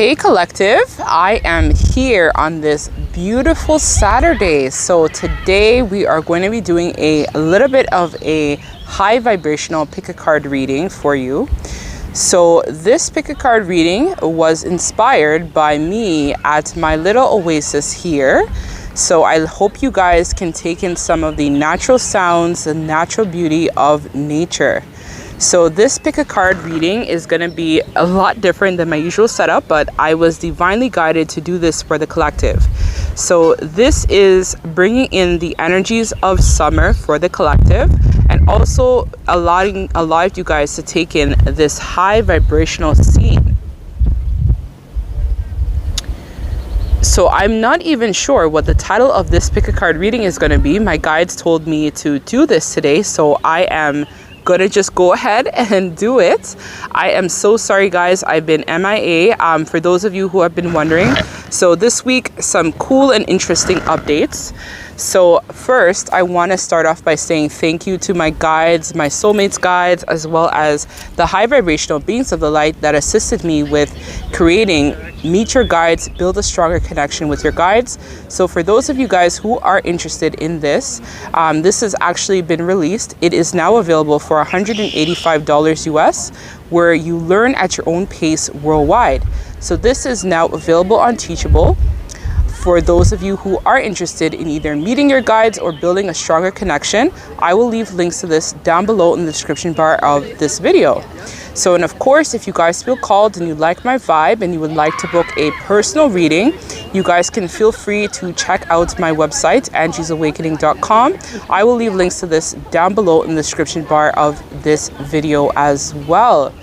Hey collective, I am here on this beautiful Saturday. So today we are going to be doing a little bit of a high vibrational pick a card reading for you. So this pick a card reading was inspired by me at my little oasis here. So I hope you guys can take in some of the natural sounds, the natural beauty of nature. So this pick a card reading is going to be a lot different than my usual setup, but I was divinely guided to do this for the collective. So this is bringing in the energies of summer for the collective and also allowing a lot of you guys to take in this high vibrational scene. So I'm not even sure what the title of this pick a card reading is going to be. My guides told me to do this today, so I am gonna just go ahead and do it. I am so sorry guys, I've been MIA for those of you who have been wondering. So this week some cool and interesting updates. So first I want to start off by saying thank you to my guides, my soulmates guides, as well as the high vibrational beings of the light that assisted me with creating Meet Your Guides, Build a Stronger Connection with Your Guides. So for those of you guys who are interested in this, this has actually been released. It is now available for $185 US, where you learn at your own pace worldwide. So this is now available on Teachable. For those of you who are interested in either meeting your guides or building a stronger connection, I will leave links to this down below in the description bar of this video. So, and of course, if you guys feel called and you like my vibe and you would like to book a personal reading, you guys can feel free to check out my website, angiesawakening.com. I will leave links to this down below in the description bar of this video as well.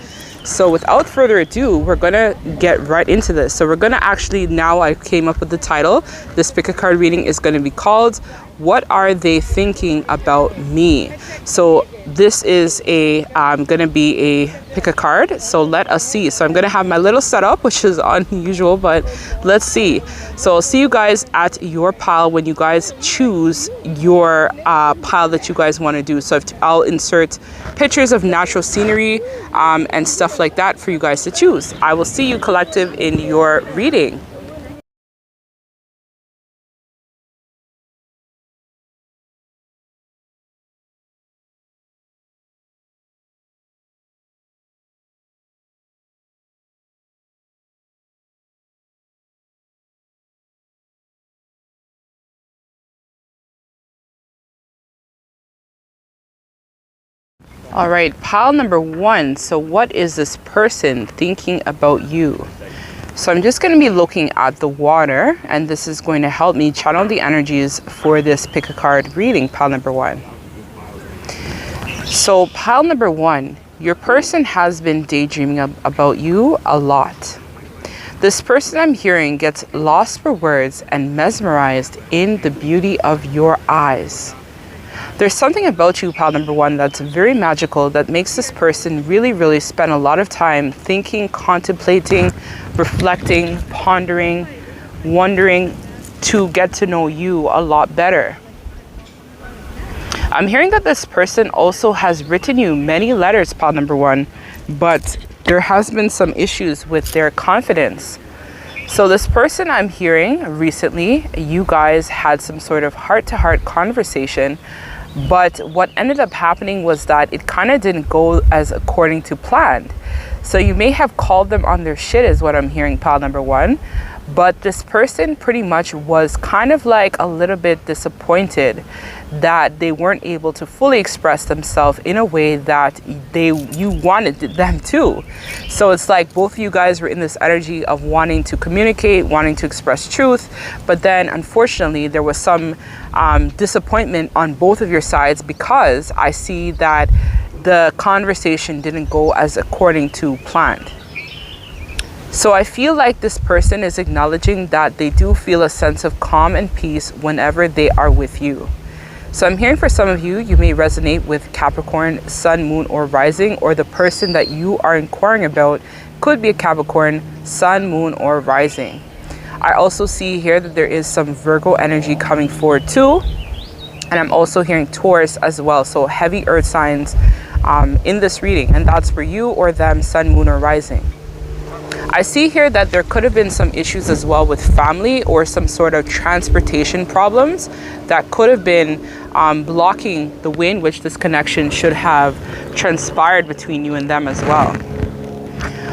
So without further ado, we're gonna get right into this. So we're gonna actually, now I came up with the title. This pick a card reading is gonna be called, What Are They Thinking About Me? So this is gonna be a pick a card. So let us see. So I'm gonna have my little setup, which is unusual, but let's see. So I'll see you guys at your pile when you guys choose your pile that you guys want to do. So I'll insert pictures of natural scenery and stuff like that for you guys to choose. I will see you collective in your reading. All right, pile number one. So what is this person thinking about you? So I'm just going to be looking at the water, and this is going to help me channel the energies for this pick a card reading, pile number one. So pile number one, your person has been daydreaming about you a lot. This person I'm hearing gets lost for words and mesmerized in the beauty of your eyes. There's something about you, pile number one, that's very magical, that makes this person really spend a lot of time thinking, contemplating, reflecting, pondering, wondering to get to know you a lot better. I'm hearing that this person also has written you many letters, pile number one, but there has been some issues with their confidence. So this person I'm hearing recently, you guys had some sort of heart-to-heart conversation, but what ended up happening was that it kind of didn't go as according to planned. So you may have called them on their shit is what I'm hearing, pile number one. But this person pretty much was kind of like a little bit disappointed that they weren't able to fully express themselves in a way that you wanted them to. So it's like both of you guys were in this energy of wanting to communicate, wanting to express truth, but then unfortunately there was some disappointment on both of your sides, because I see that the conversation didn't go as according to planned. So I feel like this person is acknowledging that they do feel a sense of calm and peace whenever they are with you. So I'm hearing for some of you, you may resonate with Capricorn, Sun, Moon, or Rising, or the person that you are inquiring about could be a Capricorn, Sun, Moon, or Rising. I also see here that there is some Virgo energy coming forward too. And I'm also hearing Taurus as well. So heavy earth signs in this reading. And that's for you or them, Sun, Moon, or Rising. I see here that there could have been some issues as well with family or some sort of transportation problems that could have been blocking the way in which this connection should have transpired between you and them as well.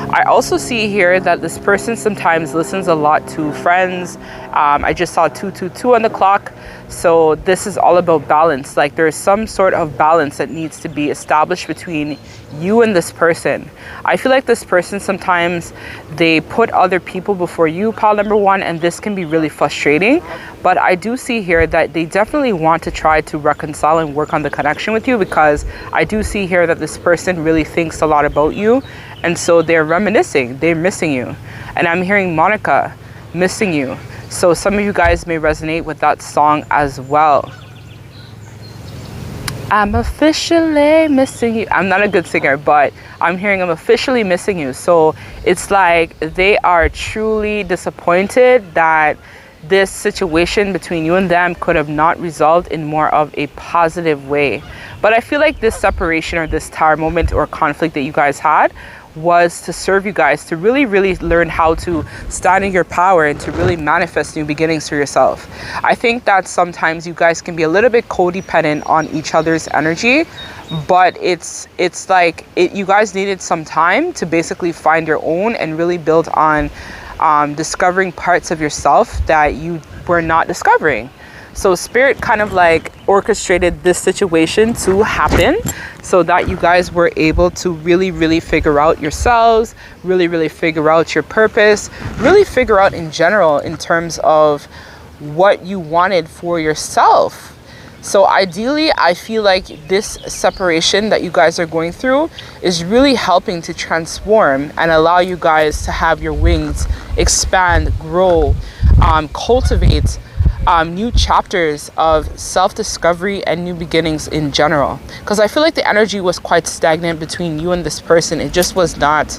I also see here that this person sometimes listens a lot to friends. I just saw 222 on the clock. So this is all about balance. Like there's some sort of balance that needs to be established between you and this person. I feel like this person sometimes they put other people before you, pile number one, and this can be really frustrating. But I do see here that they definitely want to try to reconcile and work on the connection with you, because I do see here that this person really thinks a lot about you. And so they're reminiscing, they're missing you. And I'm hearing Monica, missing you. So some of you guys may resonate with that song as well. I'm officially missing you. I'm not a good singer, but I'm hearing I'm officially missing you. So it's like they are truly disappointed that this situation between you and them could have not resolved in more of a positive way. But I feel like this separation or this tower moment or conflict that you guys had was to serve you guys to really learn how to stand in your power and to really manifest new beginnings for yourself. I think that sometimes you guys can be a little bit codependent on each other's energy, but it's like you guys needed some time to basically find your own and really build on discovering parts of yourself that you were not discovering. So spirit kind of like orchestrated this situation to happen so that you guys were able to really figure out yourselves, really figure out your purpose, really figure out in general in terms of what you wanted for yourself. So ideally, I feel like this separation that you guys are going through is really helping to transform and allow you guys to have your wings expand, grow, cultivate new chapters of self-discovery and new beginnings in general. Because I feel like the energy was quite stagnant between you and this person. It just was not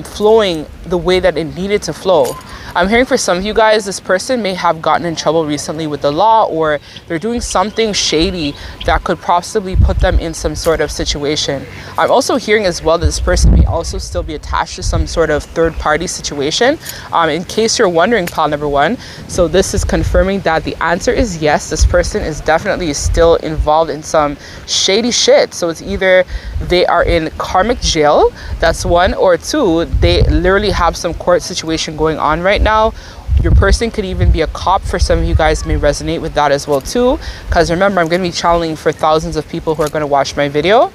flowing the way that it needed to flow. I'm hearing for some of you guys, this person may have gotten in trouble recently with the law, or they're doing something shady that could possibly put them in some sort of situation. I'm also hearing as well that this person may also still be attached to some sort of third-party situation. In case you're wondering, pile number one, so this is confirming that the answer is yes, this person is definitely still involved in some shady shit. So it's either they are in karmic jail, that's one, or two, they literally have some court situation going on right now. Your person could even be a cop. For some of you guys may resonate with that as well too, because remember, I'm going to be channeling for thousands of people who are going to watch my video.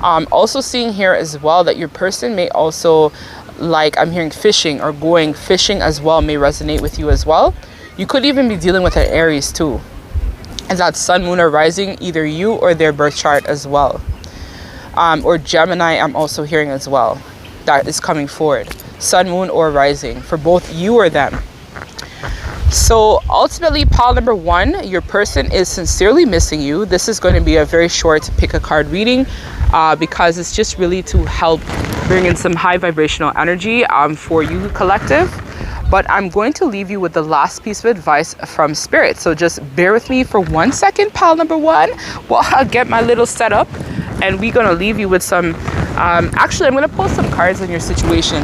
Also seeing here as well that your person may also, like I'm hearing fishing or going fishing as well, may resonate with you as well. You could even be dealing with an Aries too, and that's sun, moon, or rising, either you or their birth chart as well. Or Gemini, I'm also hearing as well, that is coming forward. Sun, moon, or rising for both you or them. So ultimately, pile number one, your person is sincerely missing you. This is going to be a very short pick a card reading because it's just really to help bring in some high vibrational energy for you collective. But I'm going to leave you with the last piece of advice from spirit. So just bear with me for 1 second, pile number one, while I get my little setup. And we're going to leave you with some, actually, I'm going to pull some cards on your situation.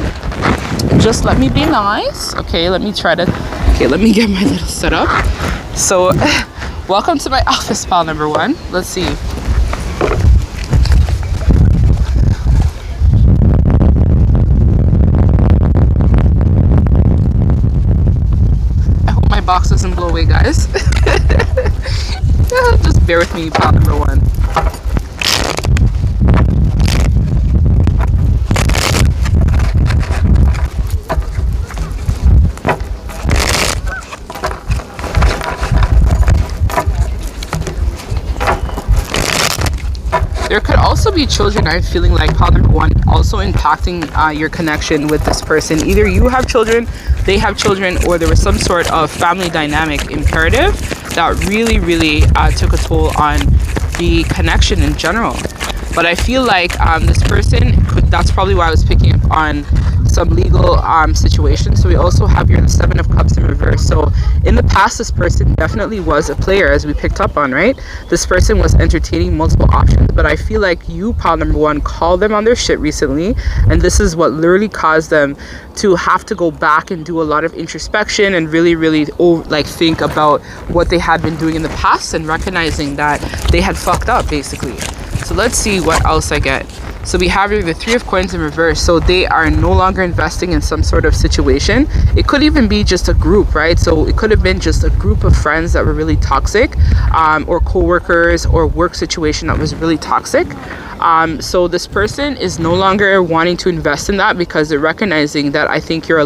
Just let me be nice. Okay, let me get my little setup. So, welcome to my office, pile number one. Let's see. I hope my box doesn't blow away, guys. Just bear with me, pile number one. There could also be children, I'm feeling like pile number one, also impacting your connection with this person. Either you have children, they have children, or there was some sort of family dynamic imperative that really took a toll on the connection in general. But I feel like this person, that's probably why I was picking up on some legal situations. So we also have here the Seven of Cups in reverse. So in the past, this person definitely was a player, as we picked up on, right? This person was entertaining multiple options, but I feel like you, pile number one, called them on their shit recently, and this is what literally caused them to have to go back and do a lot of introspection and really like think about what they had been doing in the past and recognizing that they had fucked up, basically. So let's see what else I get. So we have here the Three of Coins in reverse. So they are no longer investing in some sort of situation. It could even be just a group, right? So it could have been just a group of friends that were really toxic, or co-workers, or work situation that was really toxic. So this person is no longer wanting to invest in that because they're recognizing that I think you're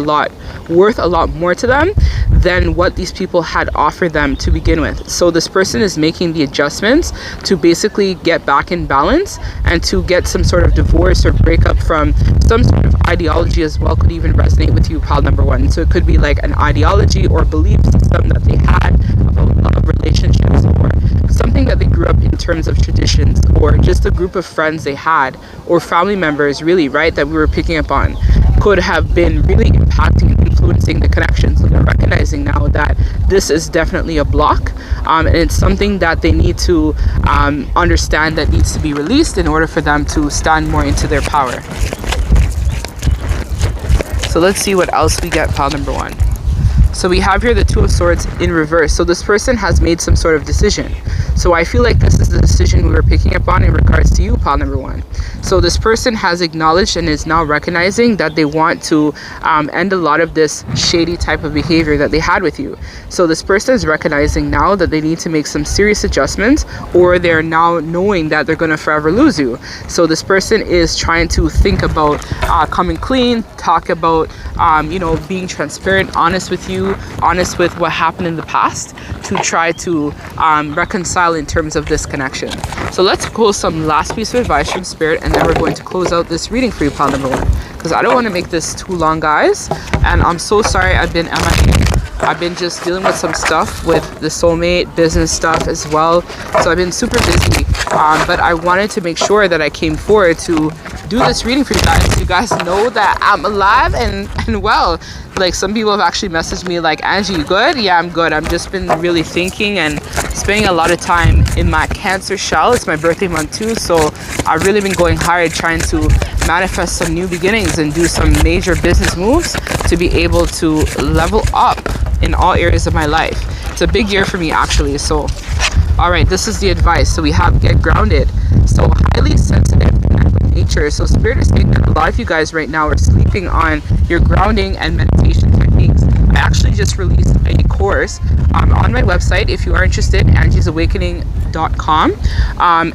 worth a lot more to them than what these people had offered them to begin with. So this person is making the adjustments to basically get back in balance and to get some sort of divorce or breakup from some sort of ideology as well. Could even resonate with you, pile number one. So it could be like an ideology or belief system that they had about love, relationships, or something that they grew up in terms of traditions, or just a group of friends they had, or family members, really, right, that we were picking up on, could have been really impacting and influencing the connection. So they're recognizing now that this is definitely a block, and it's something that they need to understand that needs to be released in order for them to stand more into their power. So let's see what else we get, pile number one. So we have here the Two of Swords in reverse. So this person has made some sort of decision. So I feel like this is the decision we were picking up on in regards to you, pile number one. So this person has acknowledged and is now recognizing that they want to end a lot of this shady type of behavior that they had with you. So this person is recognizing now that they need to make some serious adjustments, or they're now knowing that they're going to forever lose you. So this person is trying to think about coming clean, talk about being transparent, honest with you, honest with what happened in the past, to try to reconcile in terms of this connection. So let's pull some last piece of advice from Spirit, and then we're going to close out this reading for you, pile number one, because I don't want to make this too long, guys, and I'm so sorry I've been MIA. I've been just dealing with some stuff with the soulmate business stuff as well, so I've been super busy, but I wanted to make sure that I came forward to do this reading for you guys, so you guys know that I'm alive and well. Like, some people have actually messaged me like, Angie, you good? Yeah, I'm good. I've just been really thinking and spending a lot of time in my Cancer shell. It's my birthday month too, so I've really been going hard trying to manifest some new beginnings and do some major business moves to be able to level up in all areas of my life. It's a big year for me, actually. So all right, this is the advice. So we have get grounded. So highly sensitive, connect with nature. So Spirit is saying that a lot of you guys right now are sleeping on your grounding and meditation techniques. I actually just released a course on my website if you are interested, angiesawakening.com,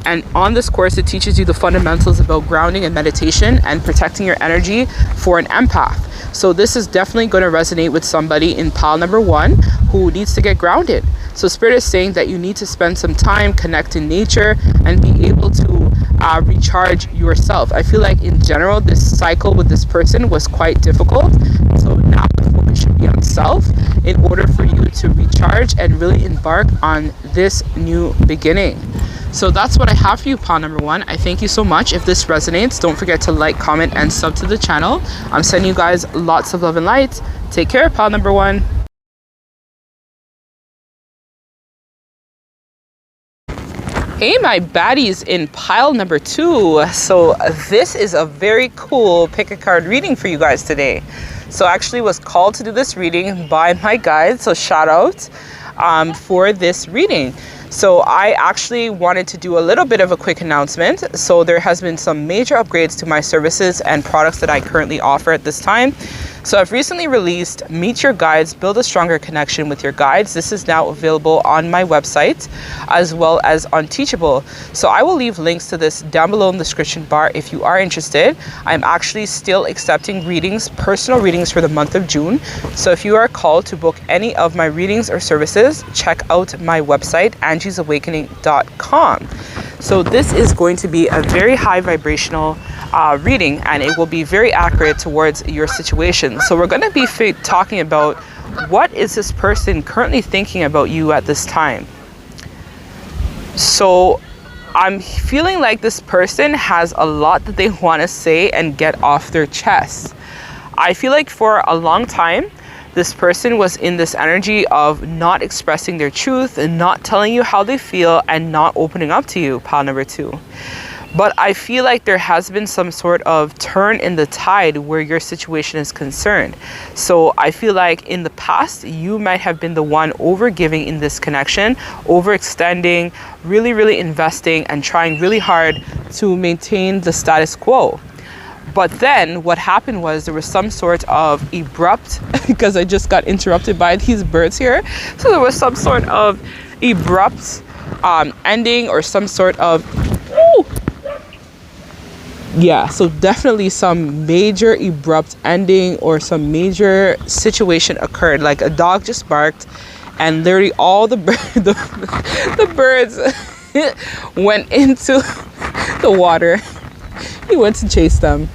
and on this course it teaches you the fundamentals about grounding and meditation and protecting your energy for an empath. So this is definitely going to resonate with somebody in pile number one who needs to get grounded. So Spirit is saying that you need to spend some time connecting nature and be able to recharge yourself. I feel like in general this cycle with this person was quite difficult, so now the focus should be on self in order for you to recharge and really embark on this new beginning. So that's what I have for you, pile number one. I thank you so much. If this resonates, don't forget to like, comment, and sub to the channel. I'm sending you guys lots of love and light. Take care, pile number one. Hey, my baddies in pile number two. So this is a very cool pick a card reading for you guys today. So I actually was called to do this reading by my guides. So shout out for this reading. So I actually wanted to do a little bit of a quick announcement. So there has been some major upgrades to my services and products that I currently offer at this time. So I've recently released Meet Your Guides, Build a Stronger Connection with Your Guides. This is now available on my website as well as on Teachable. So I will leave links to this down below in the description bar if you are interested. I'm actually still accepting readings, personal readings for the month of June. So if you are called to book any of my readings or services, check out my website, angiesawakening.com. So this is going to be a very high vibrational reading, and it will be very accurate towards your situation. So we're going to be talking about what is this person currently thinking about you at this time. So I'm feeling like this person has a lot that they want to say and get off their chest. I feel like for a long time, this person was in this energy of not expressing their truth and not telling you how they feel and not opening up to you, pile number 2. But I feel like there has been some sort of turn in the tide where your situation is concerned. So I feel like in the past, you might have been the one overgiving in this connection, overextending, really investing and trying really hard to maintain the status quo. But then what happened was there was some sort of abrupt, because I just got interrupted by these birds here. So there was some sort of abrupt ending or some sort of, yeah, so definitely some major abrupt ending or some major situation occurred. Like a dog just barked and literally all the birds went into the water. He went to chase them.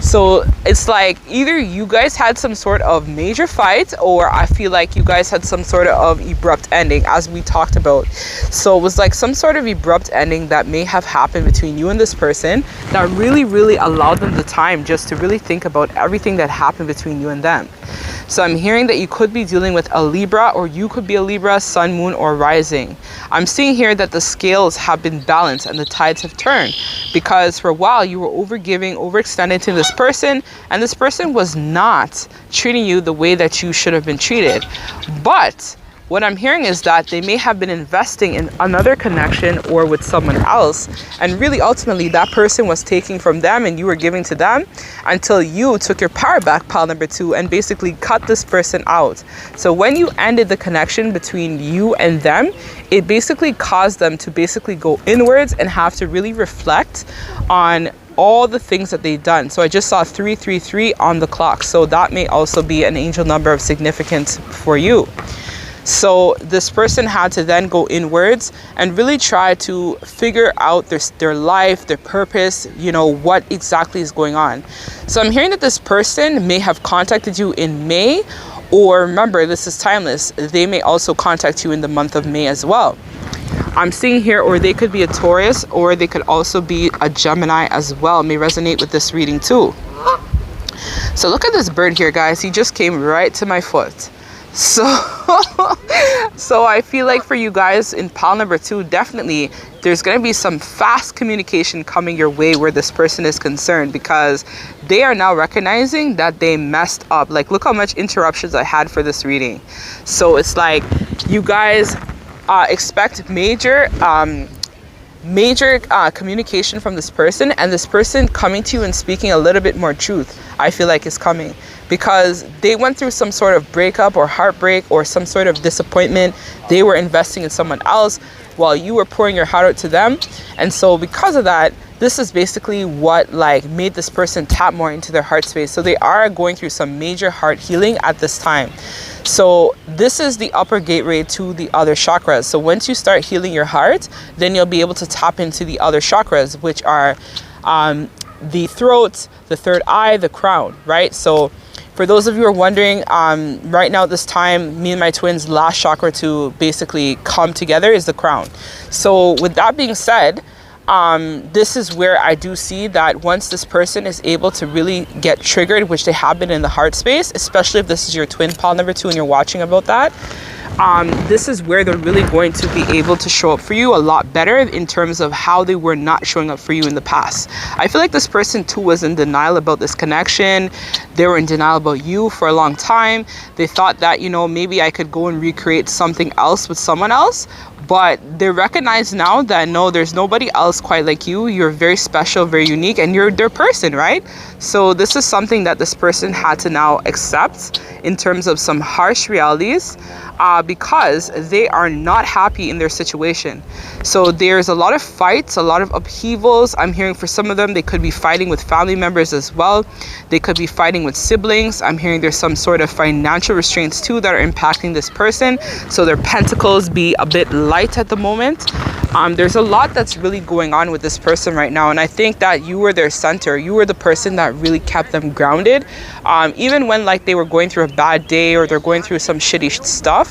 So it's like either you guys had some sort of major fight, or I feel like you guys had some sort of abrupt ending, as we talked about. So it was like some sort of abrupt ending that may have happened between you and this person that really allowed them the time just to really think about everything that happened between you and them. So I'm hearing that you could be dealing with a Libra, or you could be a Libra, sun, moon, or rising. I'm seeing here that the scales have been balanced and the tides have turned, because for a while you were overgiving, overextended to this person, and this person was not treating you the way that you should have been treated. But what I'm hearing is that they may have been investing in another connection or with someone else, and really ultimately that person was taking from them and you were giving to them until you took your power back, pile number 2, and basically cut this person out. So when you ended the connection between you and them, it basically caused them to basically go inwards and have to really reflect on all the things that they've done. So I just saw 333 on the clock, so that may also be an angel number of significance for you. So this person had to then go inwards and really try to figure out their life, their purpose, you know, what exactly is going on. So I'm hearing that this person may have contacted you in May, or remember, this is timeless, they may also contact you in the month of May as well. I'm seeing here, or they could be a Taurus, or they could also be a Gemini as well. May resonate with this reading too. So look at this bird here, guys. He just came right to my foot. So I feel like for you guys in pile number 2, definitely there's going to be some fast communication coming your way where this person is concerned, because they are now recognizing that they messed up. Like, look how much interruptions I had for this reading. So it's like you guys expect major communication from this person, and this person coming to you and speaking a little bit more truth, I feel like is coming, because they went through some sort of breakup or heartbreak or some sort of disappointment. They were investing in someone else while you were pouring your heart out to them, and so because of that, this is basically what like made this person tap more into their heart space. So they are going through some major heart healing at this time. So this is the upper gateway to the other chakras. So once you start healing your heart, then you'll be able to tap into the other chakras, which are the throat, the third eye, the crown, right? So for those of you who are wondering, right now at this time, me and my twins' last chakra to basically come together is the crown. So with that being said, this is where I do see that once this person is able to really get triggered, which they have been in the heart space, especially if this is your twin pile number 2 and you're watching about that, this is where they're really going to be able to show up for you a lot better in terms of how they were not showing up for you in the past. I feel like this person too was in denial about this connection. They were in denial about you for a long time. They thought that, you know, maybe I could go and recreate something else with someone else. But they recognize now that no, there's nobody else quite like you. You're very special, very unique, and you're their person, right? So this is something that this person had to now accept in terms of some harsh realities, because they are not happy in their situation. So there's a lot of fights, a lot of upheavals. I'm hearing for some of them, they could be fighting with family members as well. They could be fighting with siblings. I'm hearing there's some sort of financial restraints too that are impacting this person. So their pentacles be a bit light at the moment. There's a lot that's really going on with this person right now, and I think that you were their center. You were the person that really kept them grounded, even when like they were going through a bad day or they're going through some shitty stuff.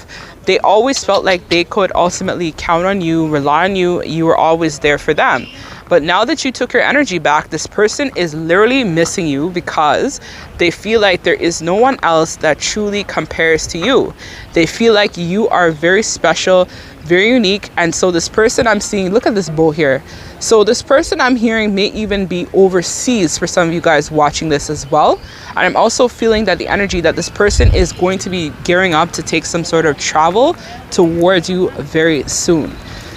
They always felt like they could ultimately count on you, rely on you. You were always there for them. But now that you took your energy back, this person is literally missing you because they feel like there is no one else that truly compares to you. They feel like you are very special, very unique. And so this person I'm seeing, look at this bow here. So this person I'm hearing may even be overseas for some of you guys watching this as well. And I'm also feeling that the energy that this person is going to be gearing up to take some sort of travel towards you very soon.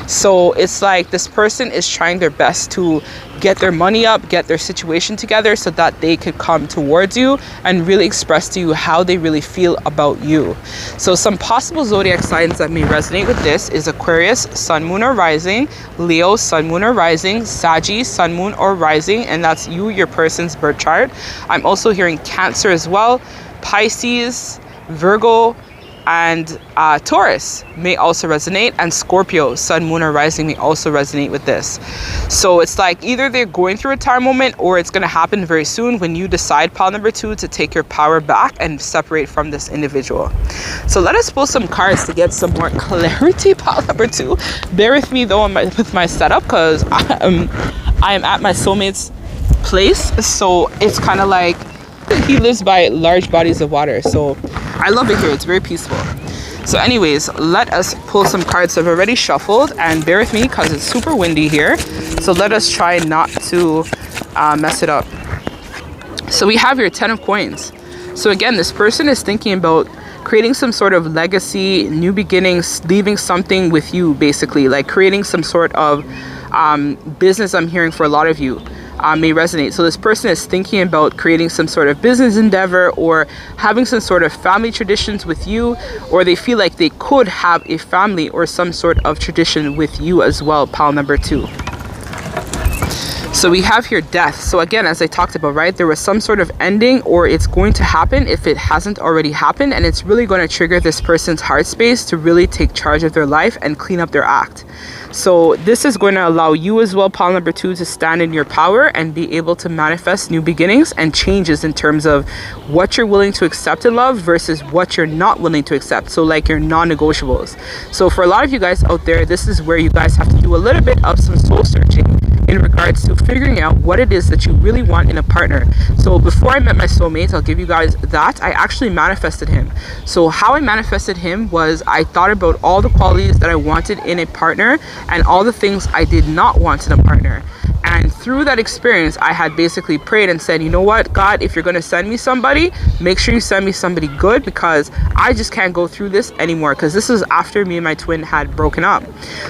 So it's like this person is trying their best to get their money up, get their situation together so that they could come towards you and really express to you how they really feel about you. So some possible zodiac signs that may resonate with this is Aquarius, Sun, Moon, or Rising, Leo, Sun, Moon, or Rising, Sagittarius, Sun, Moon, or Rising, and that's you, your person's birth chart. I'm also hearing Cancer as well, Pisces, Virgo, and Taurus may also resonate, and Scorpio, Sun, Moon, or Rising may also resonate with this. So it's like either they're going through a tower moment or it's going to happen very soon when you decide, pile number 2, to take your power back and separate from this individual. So let us pull some cards to get some more clarity, pile number 2. Bear with me though with my setup because I am at my soulmate's place. So it's kind of like he lives by large bodies of water. So I love it here. It's very peaceful. So anyways, let us pull some cards. I've already shuffled, and bear with me because it's super windy here. So let us try not to mess it up. So we have your 10 of coins. So again, this person is thinking about creating some sort of legacy, new beginnings, leaving something with you, basically, like creating some sort of business. I'm hearing for a lot of you. May resonate. So this person is thinking about creating some sort of business endeavor or having some sort of family traditions with you, or they feel like they could have a family or some sort of tradition with you as well, pile number 2. So we have here death. So again, as I talked about, right, there was some sort of ending, or it's going to happen if it hasn't already happened, and it's really going to trigger this person's heart space to really take charge of their life and clean up their act. So this is going to allow you as well, pile number 2, to stand in your power and be able to manifest new beginnings and changes in terms of what you're willing to accept in love versus what you're not willing to accept. So like your non-negotiables. So for a lot of you guys out there, this is where you guys have to do a little bit of some soul searching in regards to figuring out what it is that you really want in a partner. So before I met my soulmate, I'll give you guys that, I actually manifested him. So how I manifested him was I thought about all the qualities that I wanted in a partner and all the things I did not want in a partner. And through that experience, I had basically prayed and said, you know what, God, if you're going to send me somebody, make sure you send me somebody good, because I just can't go through this anymore. Because this is after me and my twin had broken up.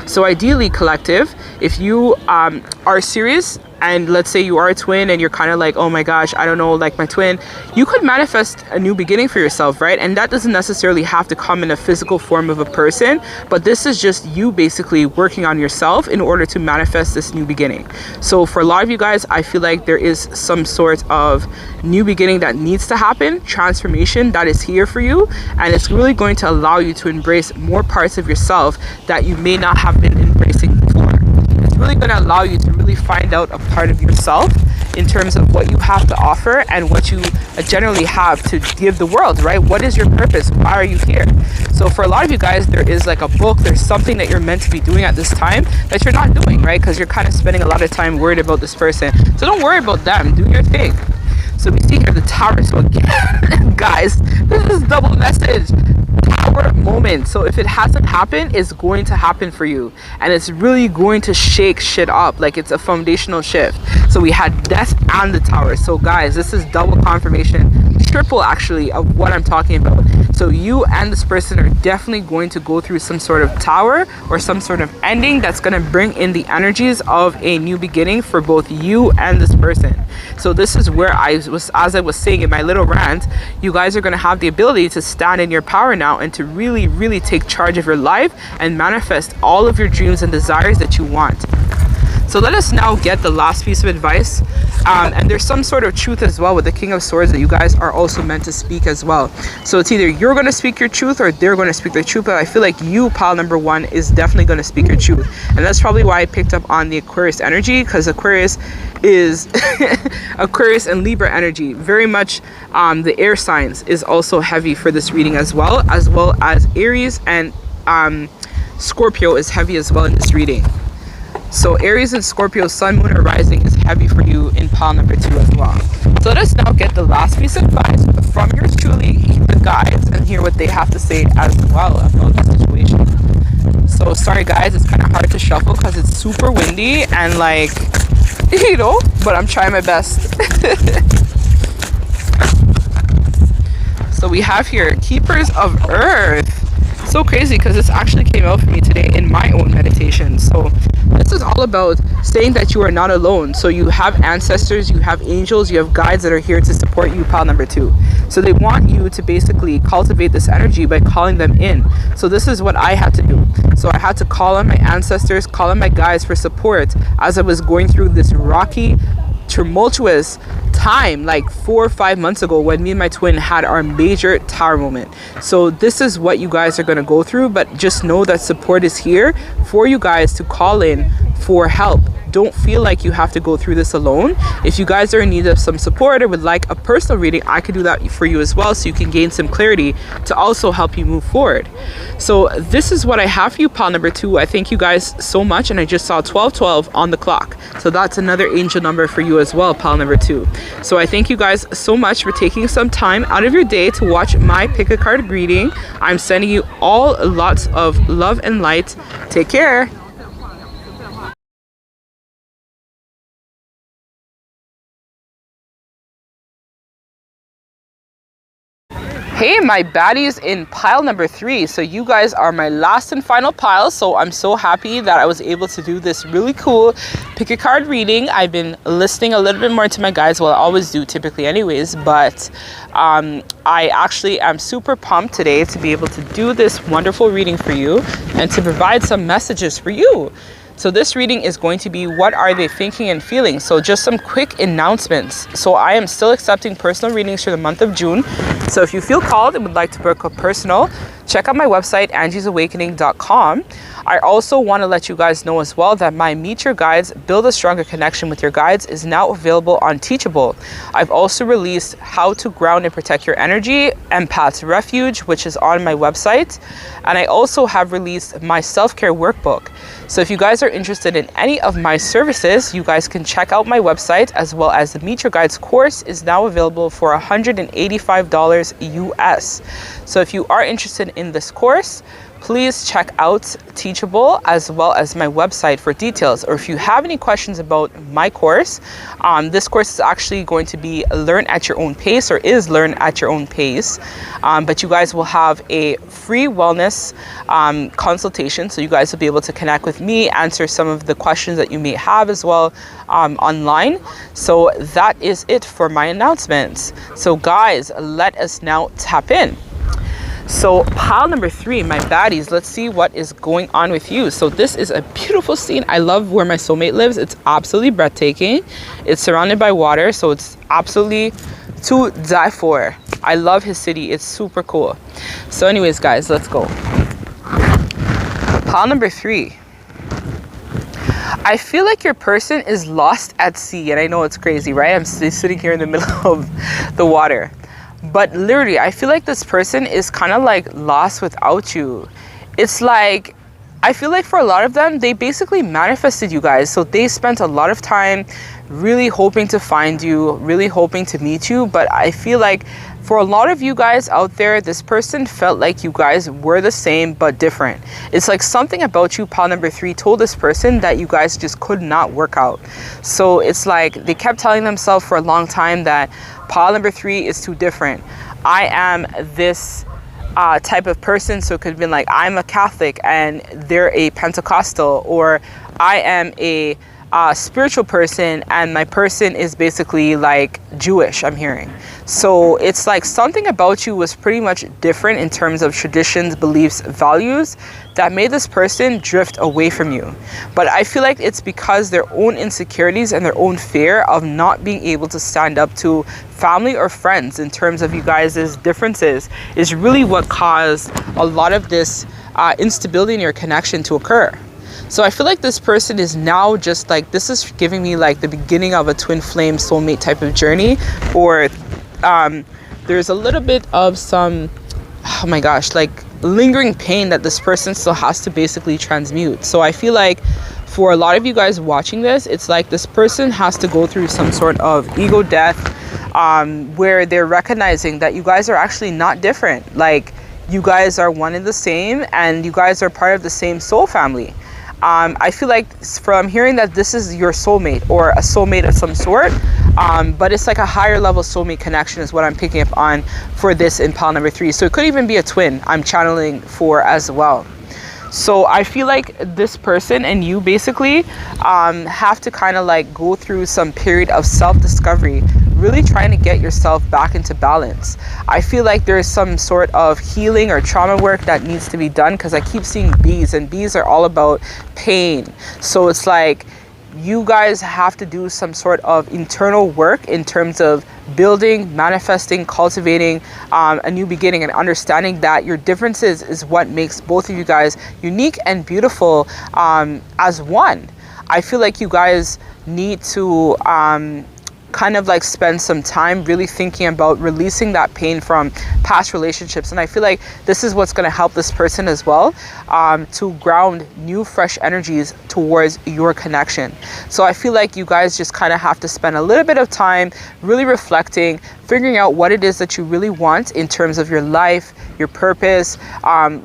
So ideally, collective, if you are serious, and let's say you are a twin and you're kind of like, oh my gosh, I don't know, like my twin, you could manifest a new beginning for yourself, right? And that doesn't necessarily have to come in a physical form of a person, but this is just you basically working on yourself in order to manifest this new beginning. So for a lot of you guys, I feel like there is some sort of new beginning that needs to happen, transformation that is here for you, and it's really going to allow you to embrace more parts of yourself that you may not have been embracing before. It's really going to allow you to really find out a part of yourself in terms of what you have to offer and what you generally have to give the world, right? What is your purpose? Why are you here? So for a lot of you guys, there is like a book, there's something that you're meant to be doing at this time that you're not doing, right? Because you're kind of spending a lot of time worried about this person. So don't worry about them, do your thing. So we see here the Tower. So again, guys, this is double message. Tower moment. So if it hasn't happened, it's going to happen for you, and it's really going to shake shit up. Like it's a foundational shift. So we had death and the Tower. So guys, this is double confirmation, triple actually, of what I'm talking about. So you and this person are definitely going to go through some sort of tower or some sort of ending that's going to bring in the energies of a new beginning for both you and this person. So this is where as I was saying in my little rant, you guys are going to have the ability to stand in your power now and to really, really take charge of your life and manifest all of your dreams and desires that you want. So let us now get the last piece of advice. And there's some sort of truth as well with the King of Swords that you guys are also meant to speak as well. So it's either you're going to speak your truth or they're going to speak their truth. But I feel like you, pile number 1, is definitely going to speak your truth. And that's probably why I picked up on the Aquarius energy, because Aquarius is Aquarius and Libra energy. Very much the air signs is also heavy for this reading as well as Aries and Scorpio is heavy as well in this reading. So Aries and Scorpio, sun, moon, or rising is heavy for you in pile number 2 as well. So let us now get the last piece of advice from yours truly, the guides, and hear what they have to say as well about the situation. So sorry guys, it's kind of hard to shuffle because it's super windy and like, you know, but I'm trying my best. So we have here Keepers of Earth. So crazy because this actually came out for me today in my own meditation. So this is all about saying that you are not alone. So you have ancestors, you have angels, you have guides that are here to support you, pile number 2. So they want you to basically cultivate this energy by calling them in. So this is what I had to do. So I had to call on my ancestors, call on my guides for support as I was going through this rocky, tumultuous time like 4 or 5 months ago when me and my twin had our major tower moment. So this is what you guys are going to go through, but just know that support is here for you guys to call in for help. Don't feel like you have to go through this alone. If you guys are in need of some support or would like a personal reading, I could do that for you as well, so you can gain some clarity to also help you move forward. So this is what I have for you, pile number 2. I thank you guys so much, and I just saw 1212 on the clock. So that's another angel number for you as well, pile number 2. So I thank you guys so much for taking some time out of your day to watch my pick a card reading. I'm sending you all lots of love and light. Take care. Hey, my baddies in pile number 3. So you guys are my last and final pile. So I'm so happy that I was able to do this really cool pick a card reading. I've been listening a little bit more to my guides. Well, I always do typically anyways, but I actually am super pumped today to be able to do this wonderful reading for you and to provide some messages for you. So this reading is going to be what are they thinking and feeling. So just some quick announcements. So I am still accepting personal readings for the month of June. So if you feel called and would like to book a personal, check out my website, angiesawakening.com. I also want to let you guys know as well that my Meet Your Guides, Build a Stronger Connection with Your Guides is now available on Teachable. I've also released How to Ground and Protect Your Energy, Empath's Refuge, which is on my website. And I also have released my self-care workbook. So if you guys are interested in any of my services, you guys can check out my website, as well as the Meet Your Guides course is now available for $185 US. So if you are interested in this course, please check out Teachable as well as my website for details. Or if you have any questions about my course, this course is actually going to be learn at your own pace, or is learn at your own pace. But you guys will have a free wellness consultation. So you guys will be able to connect with me, answer some of the questions that you may have as well online. So that is it for my announcements. So guys, let us now tap in. So pile number 3, my baddies, let's see what is going on with you. So this is a beautiful scene. I love where my soulmate lives. It's absolutely breathtaking. It's surrounded by water, so it's absolutely to die for. I love his city. It's super cool. So anyways, guys, let's go. Pile number 3. I feel like your person is lost at sea, and I know it's crazy, right? I'm sitting here in the middle of the water. But literally, I feel like this person is kind of like lost without you. It's like, I feel like for a lot of them, they basically manifested you guys. So they spent a lot of time really hoping to find you, really hoping to meet you. But I feel like for a lot of you guys out there, this person felt like you guys were the same but different. It's like something about you, pile number 3, told this person that you guys just could not work out. So it's like they kept telling themselves for a long time that pile number 3 is too different. I am this type of person. So it could have been like, I'm a Catholic and they're a Pentecostal, or I am a spiritual person and my person is basically like Jewish, I'm hearing. So it's like something about you was pretty much different in terms of traditions, beliefs, values that made this person drift away from you. But I feel like it's because their own insecurities and their own fear of not being able to stand up to family or friends in terms of you guys' differences is really what caused a lot of this instability in your connection to occur. So I feel like this person is now just like, this is giving me like the beginning of a twin flame soulmate type of journey, or there's a little bit of some, oh my gosh, like lingering pain that this person still has to basically transmute. So I feel like for a lot of you guys watching this, it's like this person has to go through some sort of ego death, where they're recognizing that you guys are actually not different. Like, you guys are one and the same, and you guys are part of the same soul family. I feel like from hearing that this is your soulmate or a soulmate of some sort, but it's like a higher level soulmate connection is what I'm picking up on for this in pile number 3. So it could even be a twin I'm channeling for as well. So I feel like this person and you basically have to kind of like go through some period of self-discovery, really trying to get yourself back into balance. I feel like there's some sort of healing or trauma work that needs to be done, because I keep seeing bees, and bees are all about pain. So it's like you guys have to do some sort of internal work in terms of building, manifesting, cultivating a new beginning, and understanding that your differences is what makes both of you guys unique and beautiful as one. I feel like you guys need to kind of like spend some time really thinking about releasing that pain from past relationships. And I feel like this is what's going to help this person as well, to ground new fresh energies towards your connection. So I feel like you guys just kind of have to spend a little bit of time really reflecting, figuring out what it is that you really want in terms of your life, your purpose.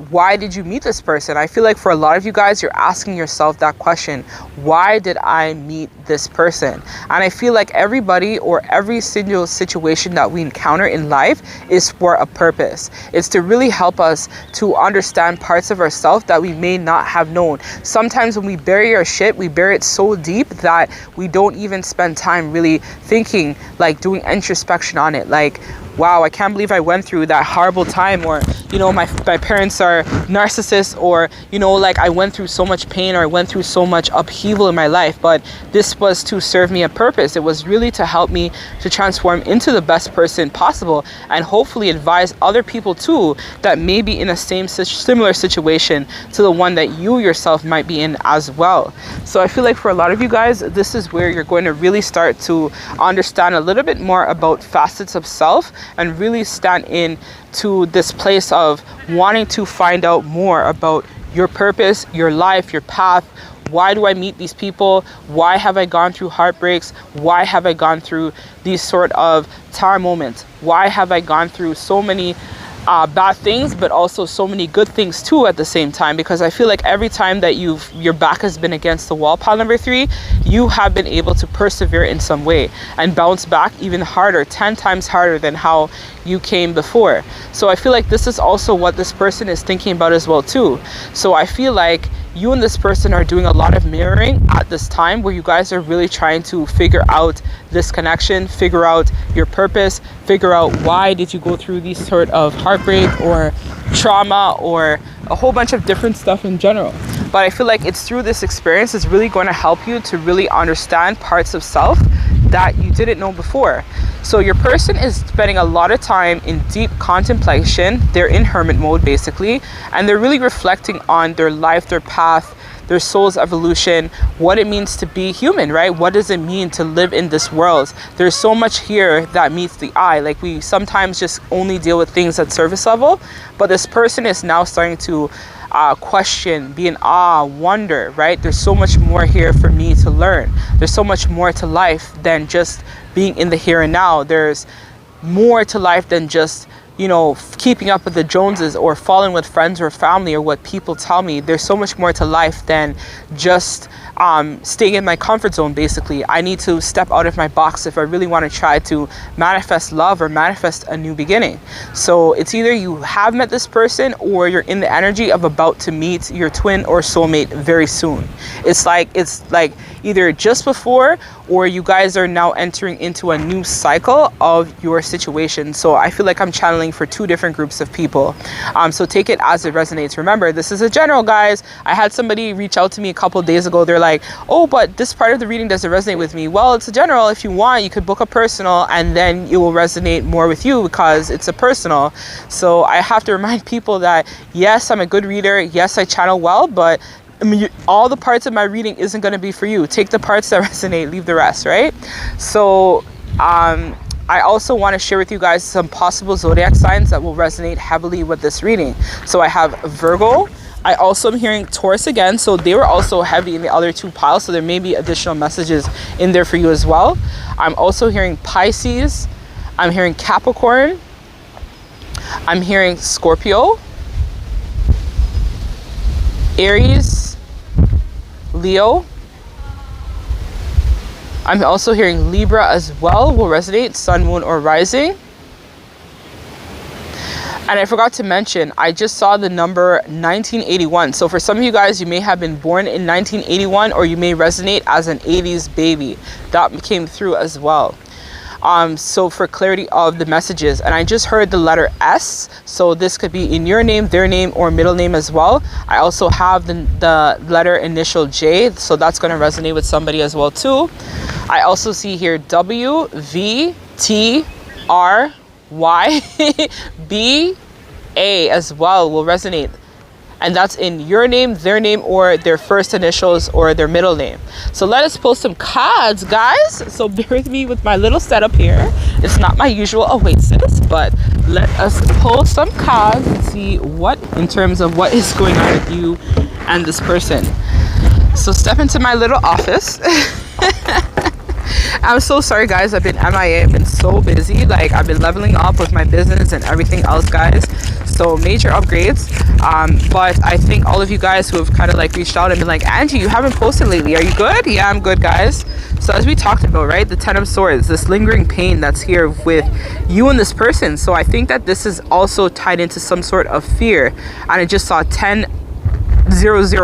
Why did you meet this person? I feel like for a lot of you guys, you're asking yourself that question: why did I meet this person? And I feel like everybody or every single situation that we encounter in life is for a purpose. It's to really help us to understand parts of ourselves that we may not have known. Sometimes when we bury our shit, we bury it so deep that we don't even spend time really thinking, like doing introspection on it. Like, wow, I can't believe I went through that horrible time, or, you know, my parents are narcissists, or, you know, like I went through so much pain, or I went through so much upheaval in my life, but this was to serve me a purpose. It was really to help me to transform into the best person possible, and hopefully advise other people too that may be in a similar situation to the one that you yourself might be in as well. So I feel like for a lot of you guys, this is where you're going to really start to understand a little bit more about facets of self, and really stand in to this place of wanting to find out more about your purpose, your life, your path. Why do I meet these people? Why have I gone through heartbreaks? Why have I gone through these sort of tower moments? Why have I gone through so many bad things, but also so many good things too at the same time? Because I feel like every time that your back has been against the wall, pile number 3, you have been able to persevere in some way and bounce back even harder, 10 times harder than how you came before. So I feel like this is also what this person is thinking about as well too. So I feel like you and this person are doing a lot of mirroring at this time, where you guys are really trying to figure out this connection, figure out your purpose, figure out why did you go through these sort of heartbreak or trauma or a whole bunch of different stuff in general. But I feel like it's through this experience is really going to help you to really understand parts of self that you didn't know before. So your person is spending a lot of time in deep contemplation. They're in hermit mode basically, and they're really reflecting on their life, their path, their soul's evolution, what it means to be human, right? What does it mean to live in this world? There's so much here that meets the eye. Like, we sometimes just only deal with things at surface level, but this person is now starting to question, be in awe, wonder, right? There's so much more here for me to learn. There's so much more to life than just being in the here and now. There's more to life than just, you know, keeping up with the Joneses or following with friends or family or what people tell me. There's so much more to life than just staying in my comfort zone. Basically, I need to step out of my box if I really want to try to manifest love or manifest a new beginning. So it's either you have met this person, or you're in the energy of about to meet your twin or soulmate very soon. It's like either just before, or you guys are now entering into a new cycle of your situation. So I feel like I'm channeling for 2 different groups of people. So take it as it resonates. Remember, this is a general, guys. I had somebody reach out to me a couple of days ago. They're like, oh, but this part of the reading doesn't resonate with me. Well, it's a general. If you want, you could book a personal, and then it will resonate more with you because it's a personal. So I have to remind people that yes, I'm a good reader. Yes, I channel well, but I mean, all the parts of my reading isn't going to be for you. Take the parts that resonate, leave the rest, right? So I also want to share with you guys some possible zodiac signs that will resonate heavily with this reading. So I have Virgo, I also am hearing Taurus again, so they were also heavy in the other two piles, so there may be additional messages in there for you as well. I'm also hearing Pisces. I'm hearing Capricorn. I'm hearing Scorpio, Aries, Leo. I'm also hearing Libra as well, will resonate, Sun, Moon, or Rising. And I forgot to mention, I just saw the number 1981. So for some of you guys, you may have been born in 1981, or you may resonate as an 80s baby. That came through as well. So for clarity of the messages, and I just heard the letter S, so this could be in your name, their name, or middle name as well. I also have the letter initial J, so that's going to resonate with somebody as well too. I also see here W, V, T, R, Y, B, A as well will resonate, and that's in your name, their name, or their first initials, or their middle name. So let us pull some cards, guys. So bear with me with my little setup here. It's not my usual oasis, but let us pull some cards and see what in terms of what is going on with you and this person. So step into my little office. I'm so sorry, guys. I've been MIA. I've been so busy. Like, I've been leveling up with my business and everything else, guys. So major upgrades. But I think all of you guys who have kind of like reached out and been like, Angie, you haven't posted lately. Are you good? Yeah, I'm good, guys. So as we talked about, right, the 10 of Swords, this lingering pain that's here with you and this person. So I think that this is also tied into some sort of fear. And I just saw 10:00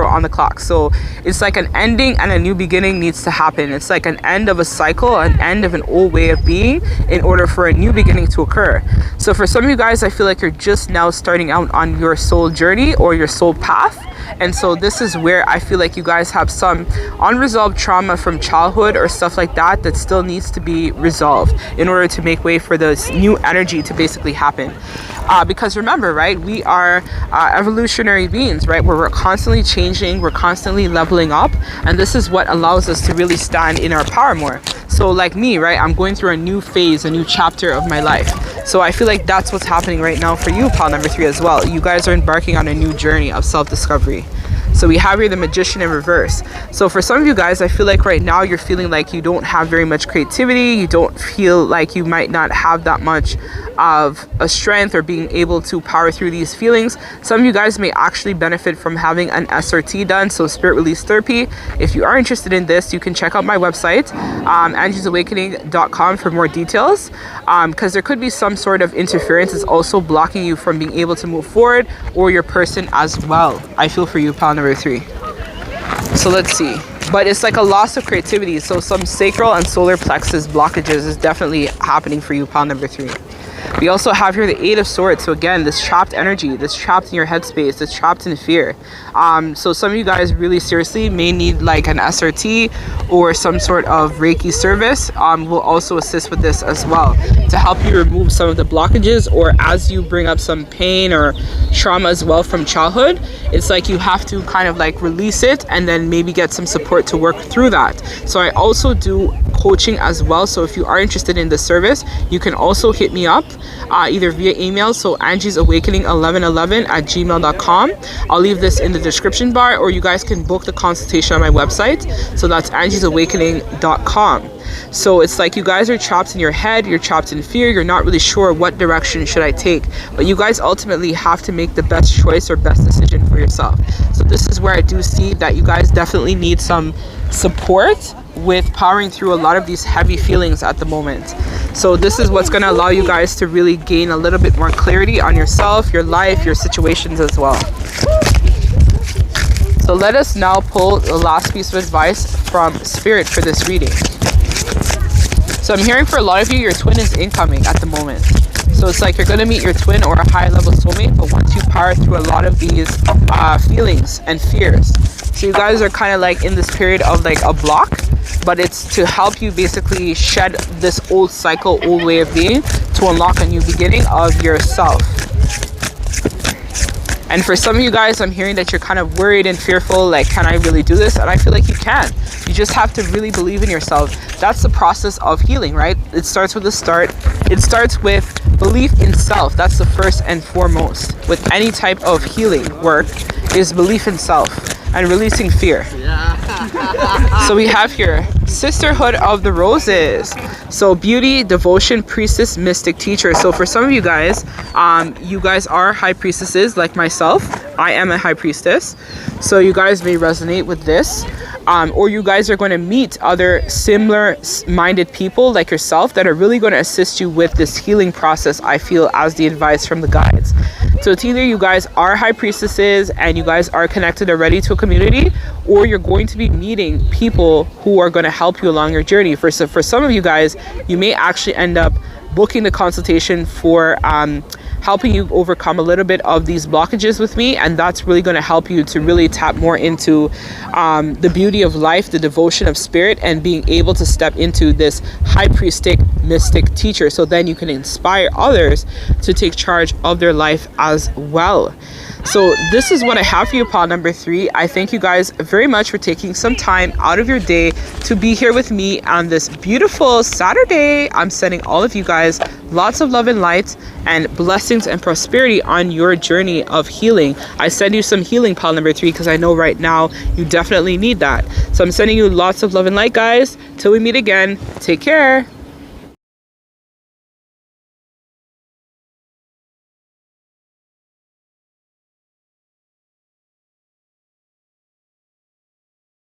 on the clock. So it's like an ending and a new beginning needs to happen. It's like an end of a cycle, an end of an old way of being, in order for a new beginning to occur. So for some of you guys, I feel like you're just now starting out on your soul journey or your soul path. And so this is where I feel like you guys have some unresolved trauma from childhood or stuff like that that still needs to be resolved in order to make way for this new energy to basically happen. Because remember, right, we are evolutionary beings, right, where we're constantly changing, we're constantly leveling up, and this is what allows us to really stand in our power more. So like me, right, I'm going through a new phase, a new chapter of my life. So I feel like that's what's happening right now for you, pile number 3 as well. You guys are embarking on a new journey of self-discovery. So we have here the Magician in reverse. So for some of you guys, I feel like right now you're feeling like you don't have very much creativity. You don't feel like you might not have that much of a strength or being able to power through these feelings. Some of you guys may actually benefit from having an SRT done, so Spirit Release Therapy. If you are interested in this, you can check out my website, angiesawakening.com, for more details, because there could be some sort of interference that's also blocking you from being able to move forward, or your person as well. I feel for you, pile number 3. So let's see. But it's like a loss of creativity. So some sacral and solar plexus blockages is definitely happening for you, pile number 3. We also have here the 8 of Swords. So again, this trapped energy, this trapped in your headspace, this trapped in fear. So some of you guys really seriously may need like an SRT or some sort of Reiki service. Will also assist with this as well to help you remove some of the blockages, or as you bring up some pain or trauma as well from childhood. It's like you have to kind of like release it and then maybe get some support to work through that. So I also do coaching as well. So if you are interested in the service, you can also hit me up either via email, so angiesawakening1111@gmail.com. I'll leave this in the description bar, or you guys can book the consultation on my website, so that's angiesawakening.com. So it's like you guys are trapped in your head, you're trapped in fear, you're not really sure what direction should I take, but you guys ultimately have to make the best choice or best decision for yourself. So this is where I do see that you guys definitely need some support with powering through a lot of these heavy feelings at the moment. So this is what's going to allow you guys to really gain a little bit more clarity on yourself, your life, your situations as well. So let us now pull the last piece of advice from Spirit for this reading. So I'm hearing for a lot of you, your twin is incoming at the moment. So it's like you're going to meet your twin or a high level soulmate, but once you power through a lot of these feelings and fears. So you guys are kind of like in this period of like a block, but it's to help you basically shed this old cycle, old way of being, to unlock a new beginning of yourself. And for some of you guys, I'm hearing that you're kind of worried and fearful, like, can I really do this? And I feel like you can. You just have to really believe in yourself. That's the process of healing, right? It starts with a start. It starts with belief in self. That's the first and foremost. With any type of healing work, is belief in self and releasing fear. So we have here Sisterhood of the Roses. So beauty, devotion, priestess, mystic, teacher. So for some of you guys are high priestesses like myself. I am a high priestess. So you guys may resonate with this. Or you guys are going to meet other similar minded people like yourself that are really going to assist you with this healing process, I feel, as the advice from the guides. So it's either you guys are high priestesses and you guys are connected already to a community, or you're going to be meeting people who are going to help you along your journey. For some of you guys, you may actually end up booking the consultation for helping you overcome a little bit of these blockages with me, and that's really going to help you to really tap more into the beauty of life, the devotion of spirit, and being able to step into this high priestic mystic teacher, so then you can inspire others to take charge of their life as well. So this is what I have for you, pile number 3. I thank you guys very much for taking some time out of your day to be here with me on this beautiful Saturday. I'm sending all of you guys lots of love and light and blessings and prosperity on your journey of healing. I send you some healing, pile number 3, because I know right now you definitely need that. So I'm sending you lots of love and light, guys. Till we meet again, take care.